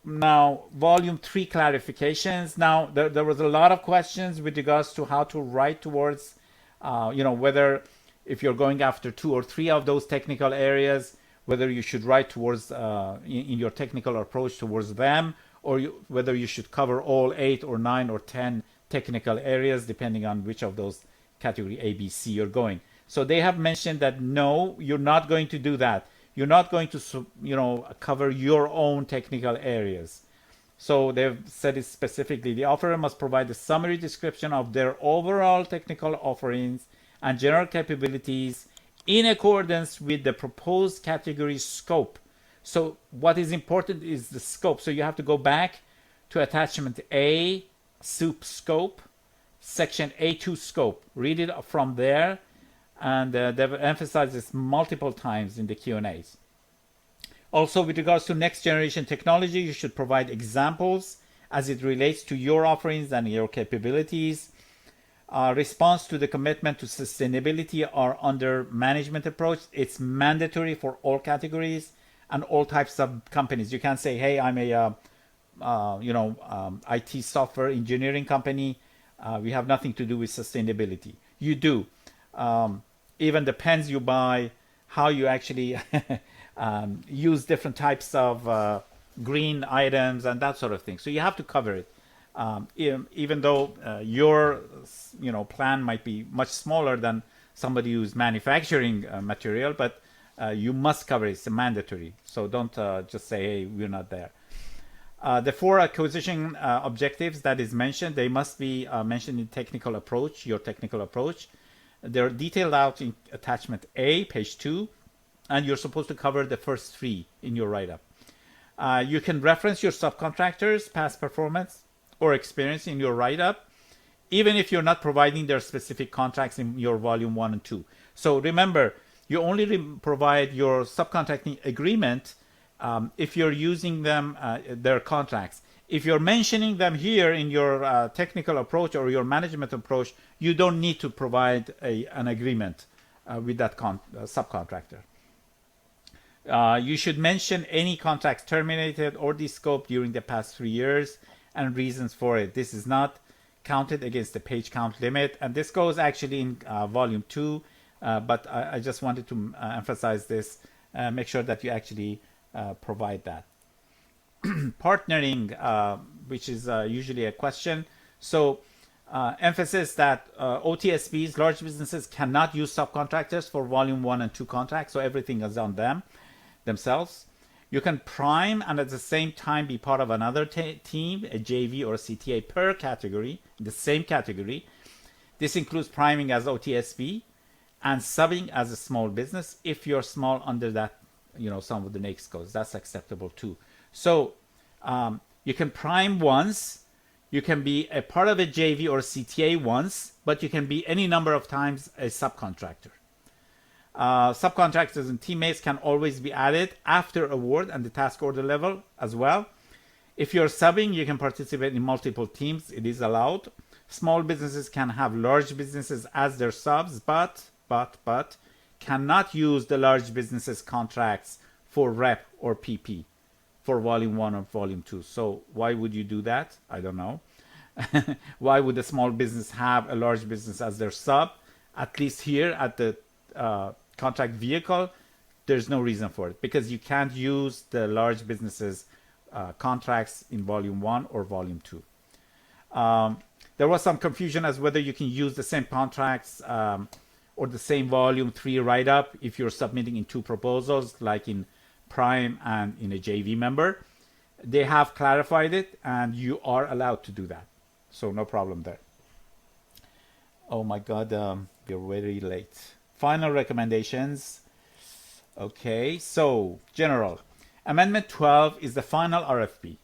Now, volume 3 clarifications. Now, there was a lot of questions with regards to how to write towards, whether if you're going after 2 or 3 of those technical areas, whether you should write towards, in your technical approach towards them, or whether you should cover all 8 or 9 or 10 technical areas, depending on which of those category A, B, C you're going. So they have mentioned that no, you're not going to do that. You're not going to, cover your own technical areas. So they've said it specifically. The offerer must provide a summary description of their overall technical offerings and general capabilities in accordance with the proposed category scope. So what is important is the scope. So you have to go back to attachment A, SEWP scope, section A2 scope. Read it from there. And they've emphasized this multiple times in the Q&As. Also, with regards to next generation technology, you should provide examples as it relates to your offerings and your capabilities. Response to the commitment to sustainability are under management approach. It's mandatory for all categories and all types of companies. You can't say, hey, I'm a IT software engineering company. We have nothing to do with sustainability. You do. Even the pens you buy, how you actually use different types of green items and that sort of thing. So you have to cover it. Even though your plan might be much smaller than somebody who's manufacturing material, but you must cover it. It's mandatory. So don't just say, hey, we're not there. The 4 acquisition objectives that is mentioned, they must be mentioned in technical approach, your technical approach. They're detailed out in attachment A, page 2, and you're supposed to cover the first 3 in your write-up. You can reference your subcontractors' past performance or experience in your write-up, even if you're not providing their specific contracts in your volume 1 and 2. So remember, you only provide your subcontracting agreement if you're using them, their contracts. If you're mentioning them here in your technical approach or your management approach, you don't need to provide an agreement with that subcontractor. You should mention any contracts terminated or descoped during the past 3 years and reasons for it. This is not counted against the page count limit, and this goes actually in volume 2, but I just wanted to emphasize this. Make sure that you actually provide that. Partnering, which is usually a question. So emphasis that OTSBs, large businesses, cannot use subcontractors for volume 1 and 2 contracts, so everything is on them themselves. You can prime and at the same time be part of another team, a JV or a CTA per category, the same category. This includes priming as OTSB and subbing as a small business. If you're small under that, some of the NAICS codes, that's acceptable too. So you can prime once, you can be a part of a JV or a CTA once, but you can be any number of times a subcontractor. Subcontractors and teammates can always be added after award and the task order level as well. If you're subbing, you can participate in multiple teams. It is allowed. Small businesses can have large businesses as their subs, but cannot use the large businesses contracts for rep or PP for volume 1 or volume 2. So why would you do that? I don't know. Why would a small business have a large business as their sub? At least here at the contract vehicle, there's no reason for it, because you can't use the large businesses contracts in volume 1 or volume 2. There was some confusion as whether you can use the same contracts or the same volume 3 write-up if you're submitting in 2 proposals, like in Prime and in a JV member. They have clarified it, and you are allowed to do that. So no problem there. Oh my God, we're very late. Final recommendations. Okay, so general. Amendment 12 is the final RFP.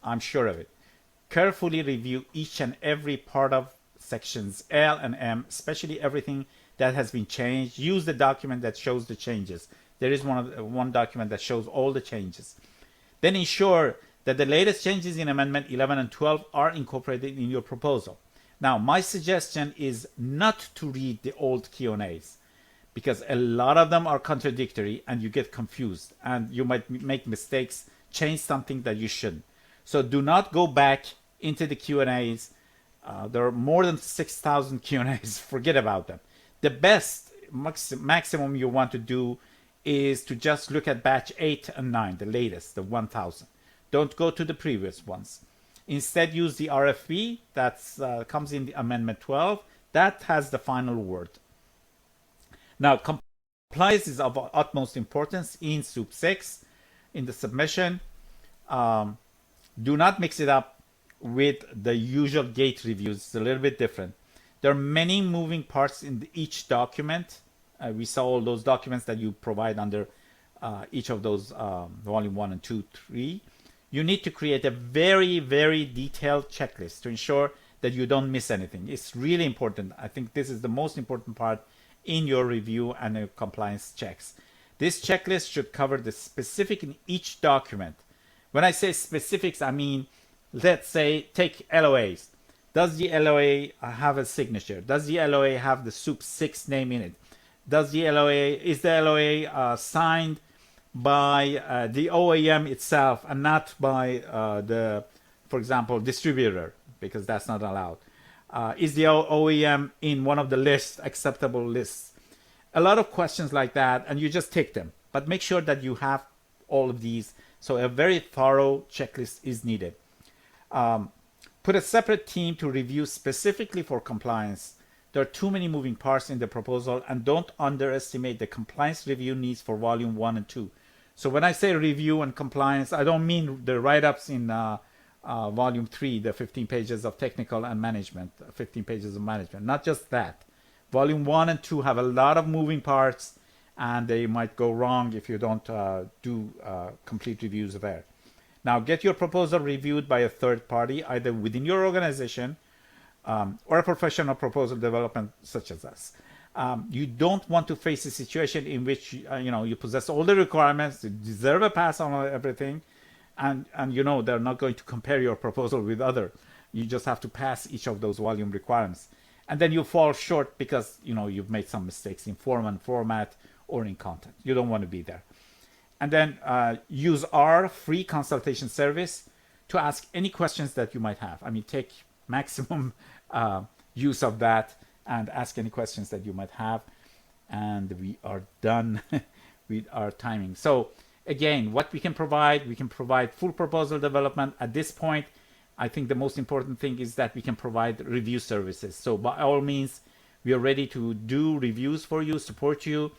I'm sure of it. Carefully review each and every part of sections L and M, especially everything that has been changed. Use the document that shows the changes. There is one document that shows all the changes. Then ensure that the latest changes in Amendment 11 and 12 are incorporated in your proposal. Now, my suggestion is not to read the old Q&As, because a lot of them are contradictory and you get confused and you might make mistakes, change something that you shouldn't. So do not go back into the Q&As. There are more than 6,000 Q&As. Forget about them. The best maximum you want to do is to just look at batch 8 and 9, the latest, the 1,000. Don't go to the previous ones. Instead, use the RFP that comes in the Amendment 12. That has the final word. Now, compliance is of utmost importance in SEWP 6 in the submission. Do not mix it up with the usual gate reviews. It's a little bit different. There are many moving parts in each document. We saw all those documents that you provide under each of those volume 1 and 2, 3. You need to create a very, very detailed checklist to ensure that you don't miss anything. It's really important. I think this is the most important part in your review and your compliance checks. This checklist should cover the specific in each document. When I say specifics, I mean, let's say, take LOAs. Does the LOA have a signature? Does the LOA have the SEWP 6 name in it? Is the LOA signed by the OEM itself and not by for example, distributor, because that's not allowed? Is the OEM in one of the lists, acceptable lists? A lot of questions like that, and you just tick them. But make sure that you have all of these. So a very thorough checklist is needed. Put a separate team to review specifically for compliance. There are too many moving parts in the proposal, and don't underestimate the compliance review needs for volume 1 and 2. So when I say review and compliance, I don't mean the write-ups in volume 3, the 15 pages of technical and management, 15 pages of management. Not just that, Volume 1 and 2 have a lot of moving parts, and they might go wrong if you don't do complete reviews there. Now, get your proposal reviewed by a third party, either within your organization or a professional proposal development such as us. You don't want to face a situation in which you possess all the requirements, you deserve a pass on everything, and they're not going to compare your proposal with other. You just have to pass each of those volume requirements, and then you fall short because you've made some mistakes in form and format or in content. You don't want to be there. And then use our free consultation service to ask any questions that you might have. I mean, take maximum use of that and ask any questions that you might have. And we are done with our timing. So again, what we can provide full proposal development. At this point, I think the most important thing is that we can provide review services. So by all means, we are ready to do reviews for you, support you.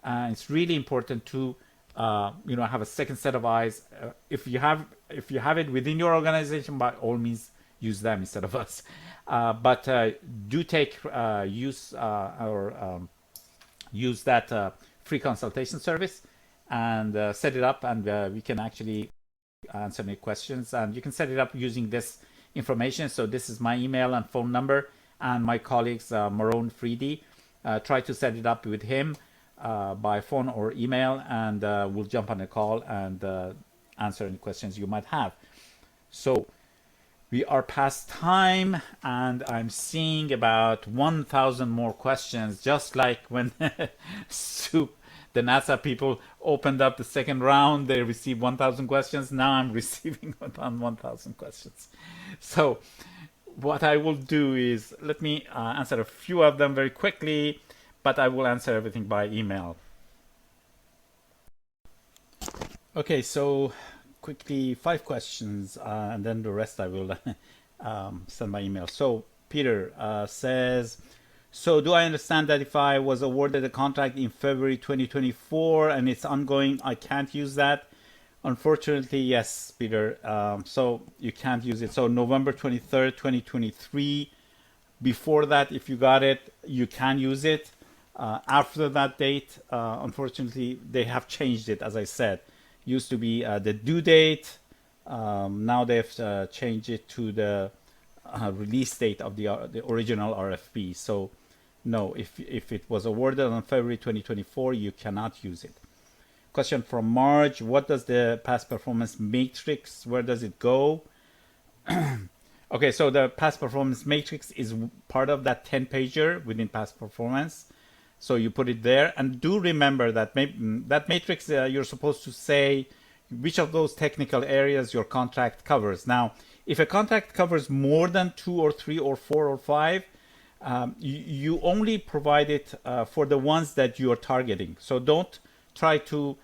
It's really important to have a second set of eyes. If you have it within your organization, by all means use them instead of us. But do take use that free consultation service and set it up, and we can actually answer any questions. And you can set it up using this information. So this is my email and phone number, and my colleagues Maroon Freedy. Try to set it up with him by phone or email, and we'll jump on a call and answer any questions you might have. So we are past time, and I'm seeing about 1,000 more questions, just like when SEWP, the NASA people, opened up the second round. They received 1,000 questions. Now I'm receiving 1,000 questions. So what I will do is, let me answer a few of them very quickly, but I will answer everything by email. Okay, so quickly 5 questions, and then the rest I will send by email. So Peter says, so do I understand that if I was awarded a contract in February 2024 and it's ongoing, I can't use that? Unfortunately, yes, Peter. So you can't use it. So November 23rd, 2023, before that, if you got it, you can use it. After that date, unfortunately, they have changed it, as I said. Used to be the due date. Now they've changed it to the release date of the original RFP. So no, if it was awarded on February 2024, you cannot use it. Question from Marge: what does the past performance matrix, where does it go? Okay, so the past performance matrix is part of that 10-pager within past performance. So you put it there, and do remember that that matrix, you're supposed to say which of those technical areas your contract covers. Now, if a contract covers more than 2 or 3 or 4 or 5, you only provide it for the ones that you are targeting. So don't try to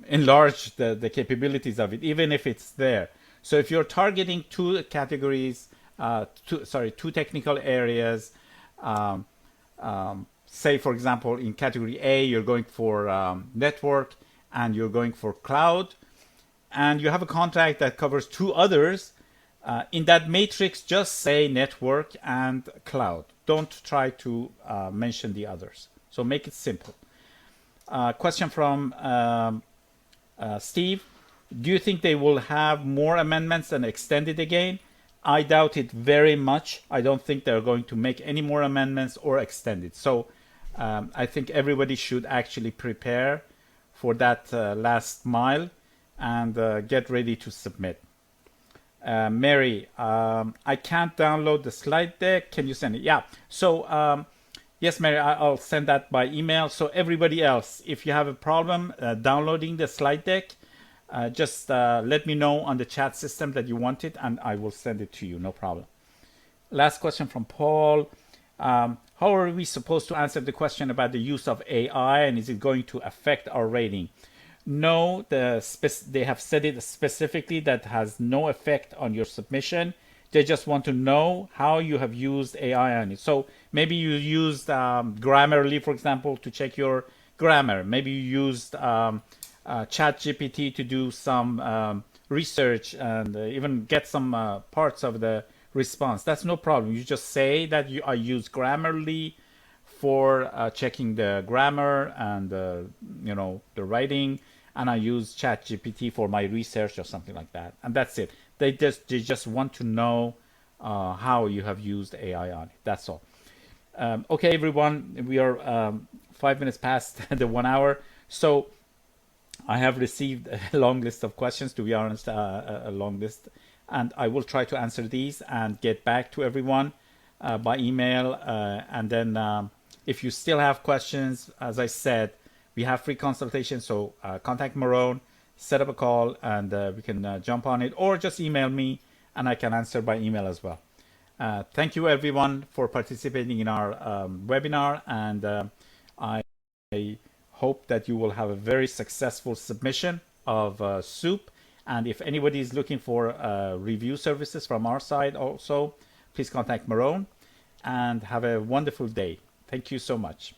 enlarge the capabilities of it, even if it's there. So if you're targeting 2 categories, 2 technical areas, say for example in category A you're going for network and you're going for cloud, and you have a contract that covers 2 others, in that matrix just say network and cloud. Don't try to mention the others. So make it simple. Question from Steve: do you think they will have more amendments and extend it again? I doubt it very much. I don't think they're going to make any more amendments or extend it. So I think everybody should actually prepare for that last mile and get ready to submit. Mary, I can't download the slide deck. Can you send it? Yeah. So yes, Mary, I'll send that by email. So everybody else, if you have a problem downloading the slide deck, just let me know on the chat system that you want it, and I will send it to you, no problem. Last question from Paul. How are we supposed to answer the question about the use of AI, and is it going to affect our rating? No, they have said it specifically that has no effect on your submission. They just want to know how you have used AI on it. So maybe you used Grammarly, for example, to check your grammar. Maybe you used ChatGPT to do some research and even get some parts of the response. That's no problem. You just say that I use Grammarly for checking the grammar and the writing, and I use ChatGPT for my research or something like that, and that's it. They just want to know how you have used AI on it. That's all. Okay, everyone, we are 5 minutes past the 1 hour, so I have received a long list of questions. To be honest, a long list, and I will try to answer these and get back to everyone by email, and then if you still have questions, as I said, we have free consultation, so contact Marone, set up a call, and we can jump on it, or just email me and I can answer by email as well. Thank you everyone for participating in our webinar, and I hope that you will have a very successful submission of SEWP. And if anybody is looking for review services from our side also, please contact Marone, and have a wonderful day. Thank you so much.